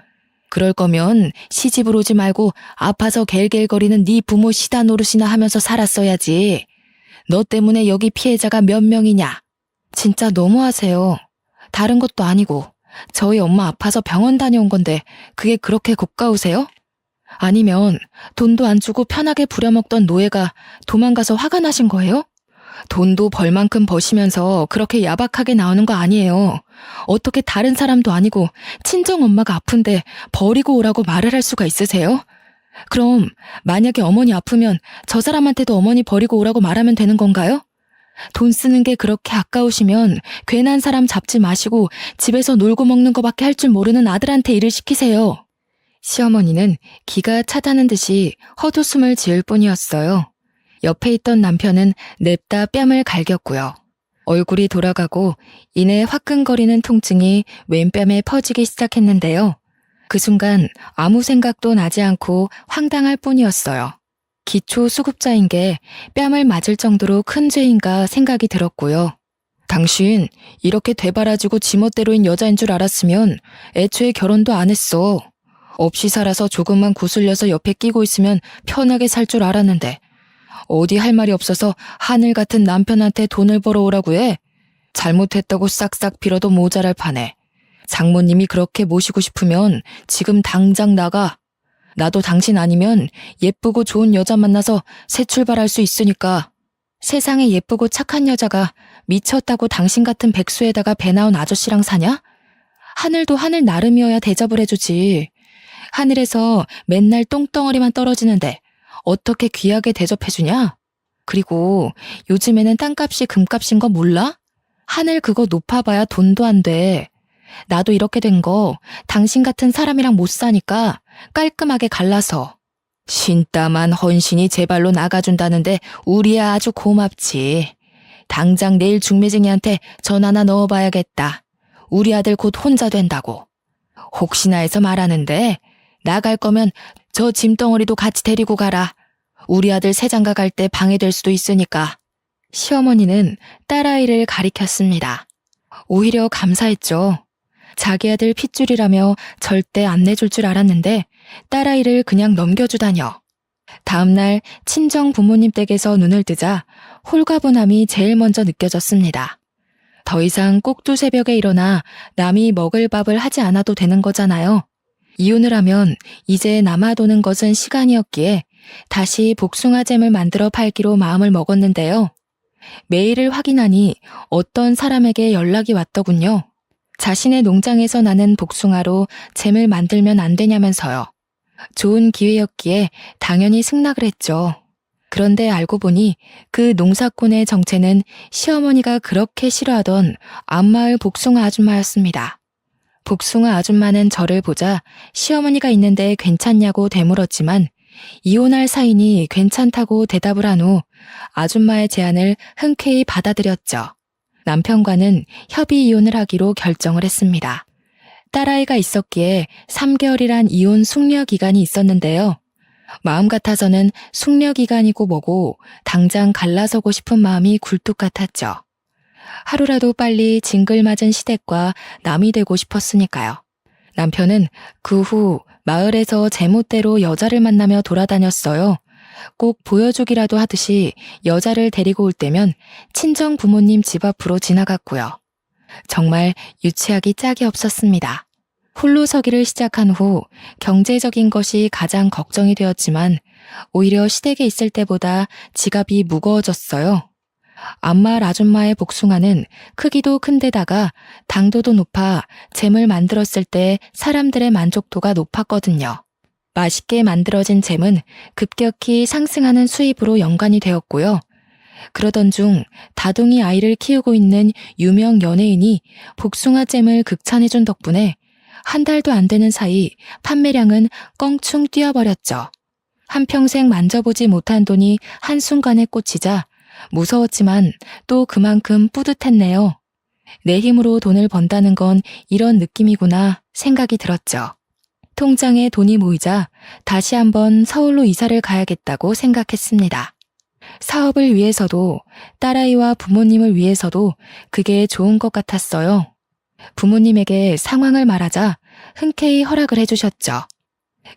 Speaker 1: 그럴 거면 시집을 오지 말고 아파서 갤갤거리는 네 부모 시다 노릇이나 하면서 살았어야지. 너 때문에 여기 피해자가 몇 명이냐? 진짜 너무하세요. 다른 것도 아니고 저희 엄마 아파서 병원 다녀온 건데 그게 그렇게 고가우세요? 아니면 돈도 안 주고 편하게 부려먹던 노예가 도망가서 화가 나신 거예요? 돈도 벌 만큼 버시면서 그렇게 야박하게 나오는 거 아니에요. 어떻게 다른 사람도 아니고 친정 엄마가 아픈데 버리고 오라고 말을 할 수가 있으세요? 그럼 만약에 어머니 아프면 저 사람한테도 어머니 버리고 오라고 말하면 되는 건가요? 돈 쓰는 게 그렇게 아까우시면 괜한 사람 잡지 마시고 집에서 놀고 먹는 거밖에 할 줄 모르는 아들한테 일을 시키세요. 시어머니는 기가 차다는 듯이 헛웃음을 지을 뿐이었어요. 옆에 있던 남편은 냅다 뺨을 갈겼고요. 얼굴이 돌아가고 이내 화끈거리는 통증이 왼뺨에 퍼지기 시작했는데요. 그 순간 아무 생각도 나지 않고 황당할 뿐이었어요. 기초 수급자인 게 뺨을 맞을 정도로 큰 죄인가 생각이 들었고요. 당신 이렇게 되바라지고 지멋대로인 여자인 줄 알았으면 애초에 결혼도 안 했어. 없이 살아서 조금만 구슬려서 옆에 끼고 있으면 편하게 살 줄 알았는데 어디 할 말이 없어서 하늘 같은 남편한테 돈을 벌어오라고 해? 잘못했다고 싹싹 빌어도 모자랄 판에. 장모님이 그렇게 모시고 싶으면 지금 당장 나가. 나도 당신 아니면 예쁘고 좋은 여자 만나서 새 출발할 수 있으니까. 세상에 예쁘고 착한 여자가 미쳤다고 당신 같은 백수에다가 배 나온 아저씨랑 사냐? 하늘도 하늘 나름이어야 대접을 해주지. 하늘에서 맨날 똥덩어리만 떨어지는데 어떻게 귀하게 대접해주냐? 그리고 요즘에는 땅값이 금값인 거 몰라? 하늘 그거 높아봐야 돈도 안 돼. 나도 이렇게 된 거 당신 같은 사람이랑 못 사니까 깔끔하게 갈라서. 신땀한 헌신이 제 발로 나가준다는데 우리야 아주 고맙지. 당장 내일 중매쟁이한테 전화나 넣어봐야겠다. 우리 아들 곧 혼자 된다고. 혹시나 해서 말하는데 나갈 거면 저 짐덩어리도 같이 데리고 가라. 우리 아들 새장가 갈 때 방해될 수도 있으니까. 시어머니는 딸아이를 가리켰습니다. 오히려 감사했죠. 자기 아들 핏줄이라며 절대 안 내줄 줄 알았는데 딸아이를 그냥 넘겨주다녀. 다음날 친정 부모님 댁에서 눈을 뜨자 홀가분함이 제일 먼저 느껴졌습니다. 더 이상 꼭두 새벽에 일어나 남이 먹을 밥을 하지 않아도 되는 거잖아요. 이혼을 하면 이제 남아도는 것은 시간이었기에 다시 복숭아잼을 만들어 팔기로 마음을 먹었는데요. 메일을 확인하니 어떤 사람에게 연락이 왔더군요. 자신의 농장에서 나는 복숭아로 잼을 만들면 안 되냐면서요. 좋은 기회였기에 당연히 승낙을 했죠. 그런데 알고 보니 그 농사꾼의 정체는 시어머니가 그렇게 싫어하던 앞마을 복숭아 아줌마였습니다. 복숭아 아줌마는 저를 보자 시어머니가 있는데 괜찮냐고 되물었지만 이혼할 사이니 괜찮다고 대답을 한 후 아줌마의 제안을 흔쾌히 받아들였죠. 남편과는 협의 이혼을 하기로 결정을 했습니다. 딸아이가 있었기에 3개월이란 이혼 숙려 기간이 있었는데요. 마음 같아서는 숙려 기간이고 뭐고 당장 갈라서고 싶은 마음이 굴뚝 같았죠. 하루라도 빨리 징글맞은 시댁과 남이 되고 싶었으니까요. 남편은 그 후 마을에서 제멋대로 여자를 만나며 돌아다녔어요. 꼭 보여주기라도 하듯이 여자를 데리고 올 때면 친정 부모님 집 앞으로 지나갔고요. 정말 유치하기 짝이 없었습니다. 홀로 서기를 시작한 후 경제적인 것이 가장 걱정이 되었지만 오히려 시댁에 있을 때보다 지갑이 무거워졌어요. 앞마을 아줌마의 복숭아는 크기도 큰데다가 당도도 높아 잼을 만들었을 때 사람들의 만족도가 높았거든요. 맛있게 만들어진 잼은 급격히 상승하는 수입으로 연관이 되었고요. 그러던 중 다둥이 아이를 키우고 있는 유명 연예인이 복숭아 잼을 극찬해준 덕분에 한 달도 안 되는 사이 판매량은 껑충 뛰어버렸죠. 한평생 만져보지 못한 돈이 한순간에 꽂히자 무서웠지만 또 그만큼 뿌듯했네요. 내 힘으로 돈을 번다는 건 이런 느낌이구나 생각이 들었죠. 통장에 돈이 모이자 다시 한번 서울로 이사를 가야겠다고 생각했습니다. 사업을 위해서도 딸아이와 부모님을 위해서도 그게 좋은 것 같았어요. 부모님에게 상황을 말하자 흔쾌히 허락을 해주셨죠.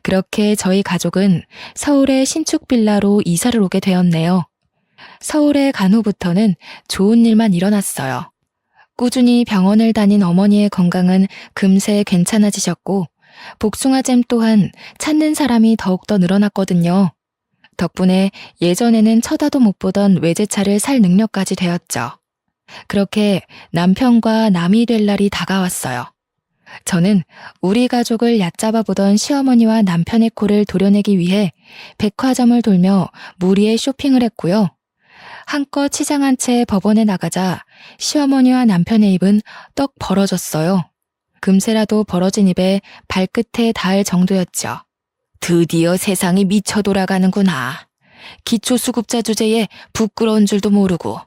Speaker 1: 그렇게 저희 가족은 서울의 신축 빌라로 이사를 오게 되었네요. 서울에 간 후부터는 좋은 일만 일어났어요. 꾸준히 병원을 다닌 어머니의 건강은 금세 괜찮아지셨고 복숭아잼 또한 찾는 사람이 더욱더 늘어났거든요. 덕분에 예전에는 쳐다도 못 보던 외제차를 살 능력까지 되었죠. 그렇게 남편과 남이 될 날이 다가왔어요. 저는 우리 가족을 얕잡아 보던 시어머니와 남편의 코를 도려내기 위해 백화점을 돌며 무리의 쇼핑을 했고요. 한껏 치장한 채 법원에 나가자 시어머니와 남편의 입은 떡 벌어졌어요. 금세라도 벌어진 입에 발끝에 닿을 정도였죠. 드디어 세상이 미쳐 돌아가는구나. 기초수급자 주제에 부끄러운 줄도 모르고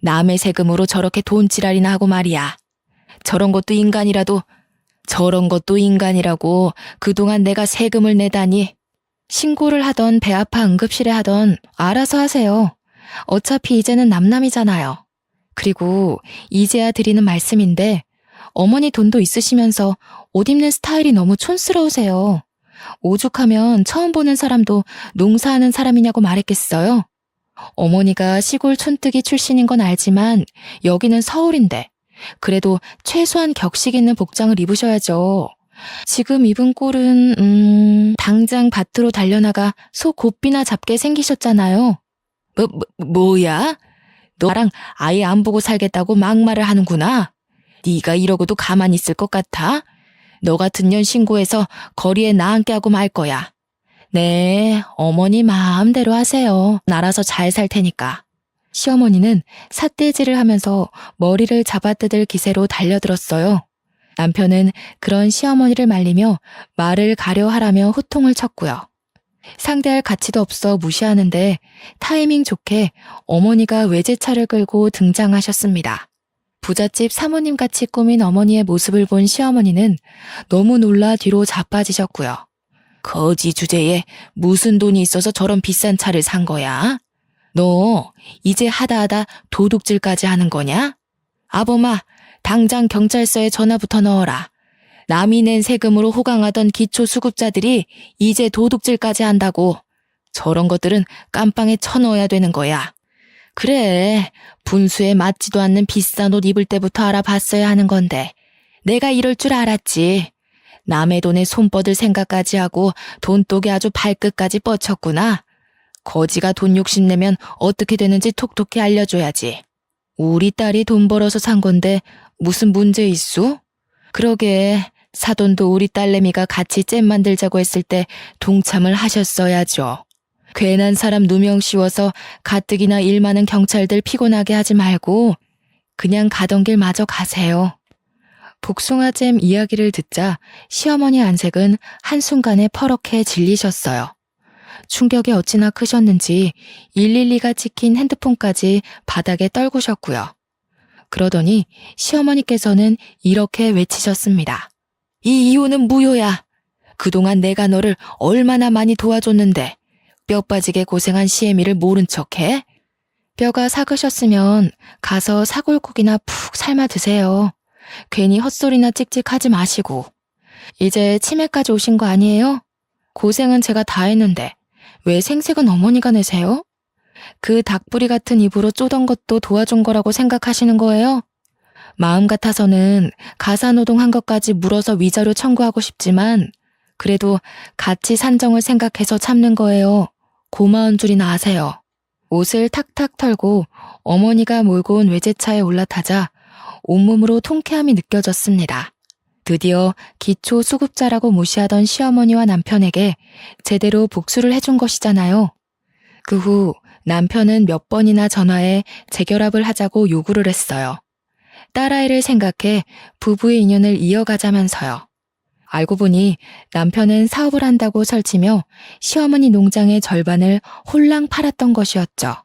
Speaker 1: 남의 세금으로 저렇게 돈지랄이나 하고 말이야. 저런 것도 인간이라고 그동안 내가 세금을 내다니. 신고를 하던 배 아파 응급실에 하던 알아서 하세요. 어차피 이제는 남남이잖아요. 그리고 이제야 드리는 말씀인데 어머니 돈도 있으시면서 옷 입는 스타일이 너무 촌스러우세요. 오죽하면 처음 보는 사람도 농사하는 사람이냐고 말했겠어요. 어머니가 시골 촌뜨기 출신인 건 알지만 여기는 서울인데 그래도 최소한 격식 있는 복장을 입으셔야죠. 지금 입은 꼴은 당장 밭으로 달려나가 소 곱비나 잡게 생기셨잖아요. 뭐야? 너 나랑 아예 안 보고 살겠다고 막말을 하는구나. 네가 이러고도 가만히 있을 것 같아? 너 같은 년 신고해서 거리에 나앉게 하고 말 거야. 네, 어머니 마음대로 하세요. 알아서 잘 살 테니까. 시어머니는 삿대질을 하면서 머리를 잡아뜯을 기세로 달려들었어요. 남편은 그런 시어머니를 말리며 말을 가려 하라며 호통을 쳤고요. 상대할 가치도 없어 무시하는데 타이밍 좋게 어머니가 외제차를 끌고 등장하셨습니다. 부잣집 사모님같이 꾸민 어머니의 모습을 본 시어머니는 너무 놀라 뒤로 자빠지셨고요. 거지 주제에 무슨 돈이 있어서 저런 비싼 차를 산 거야? 너 이제 하다하다 도둑질까지 하는 거냐? 아범아, 당장 경찰서에 전화부터 넣어라. 남이 낸 세금으로 호강하던 기초수급자들이 이제 도둑질까지 한다고. 저런 것들은 깜빵에 쳐넣어야 되는 거야. 그래, 분수에 맞지도 않는 비싼 옷 입을 때부터 알아봤어야 하는 건데 내가 이럴 줄 알았지. 남의 돈에 손 뻗을 생각까지 하고 돈독이 아주 발끝까지 뻗쳤구나. 거지가 돈 욕심내면 어떻게 되는지 톡톡히 알려줘야지. 우리 딸이 돈 벌어서 산 건데 무슨 문제 있소? 그러게, 사돈도 우리 딸내미가 같이 잼 만들자고 했을 때 동참을 하셨어야죠. 괜한 사람 누명 씌워서 가뜩이나 일 많은 경찰들 피곤하게 하지 말고 그냥 가던 길 마저 가세요. 복숭아잼 이야기를 듣자 시어머니 안색은 한순간에 퍼렇게 질리셨어요. 충격이 어찌나 크셨는지 112가 찍힌 핸드폰까지 바닥에 떨구셨고요. 그러더니 시어머니께서는 이렇게 외치셨습니다. 이 이혼은 무효야. 그동안 내가 너를 얼마나 많이 도와줬는데 뼈 빠지게 고생한 시애미를 모른 척해? 뼈가 삭으셨으면 가서 사골국이나 푹 삶아 드세요. 괜히 헛소리나 찍찍하지 마시고. 이제 치매까지 오신 거 아니에요? 고생은 제가 다 했는데 왜 생색은 어머니가 내세요? 그 닭부리 같은 입으로 쪼던 것도 도와준 거라고 생각하시는 거예요? 마음 같아서는 가사노동한 것까지 물어서 위자료 청구하고 싶지만 그래도 같이 산정을 생각해서 참는 거예요. 고마운 줄이나 아세요. 옷을 탁탁 털고 어머니가 몰고 온 외제차에 올라타자 온몸으로 통쾌함이 느껴졌습니다. 드디어 기초수급자라고 무시하던 시어머니와 남편에게 제대로 복수를 해준 것이잖아요. 그 후 남편은 몇 번이나 전화해 재결합을 하자고 요구를 했어요. 딸아이를 생각해 부부의 인연을 이어가자면서요. 알고 보니 남편은 사업을 한다고 설치며 시어머니 농장의 절반을 홀랑 팔았던 것이었죠.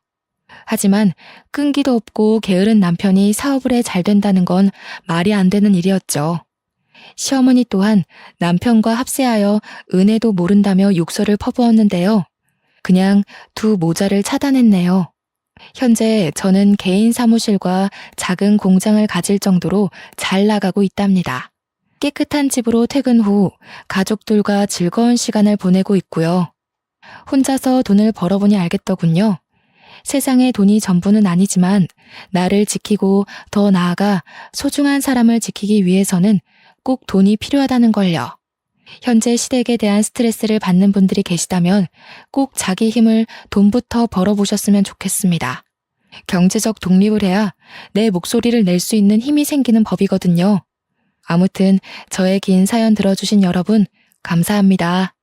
Speaker 1: 하지만 끈기도 없고 게으른 남편이 사업을 해 잘 된다는 건 말이 안 되는 일이었죠. 시어머니 또한 남편과 합세하여 은혜도 모른다며 욕설을 퍼부었는데요. 그냥 두 모자를 차단했네요. 현재 저는 개인 사무실과 작은 공장을 가질 정도로 잘 나가고 있답니다. 깨끗한 집으로 퇴근 후 가족들과 즐거운 시간을 보내고 있고요. 혼자서 돈을 벌어보니 알겠더군요. 세상의 돈이 전부는 아니지만 나를 지키고 더 나아가 소중한 사람을 지키기 위해서는 꼭 돈이 필요하다는 걸요. 현재 시댁에 대한 스트레스를 받는 분들이 계시다면 꼭 자기 힘을 돈부터 벌어보셨으면 좋겠습니다. 경제적 독립을 해야 내 목소리를 낼 수 있는 힘이 생기는 법이거든요. 아무튼 저의 긴 사연 들어주신 여러분 감사합니다.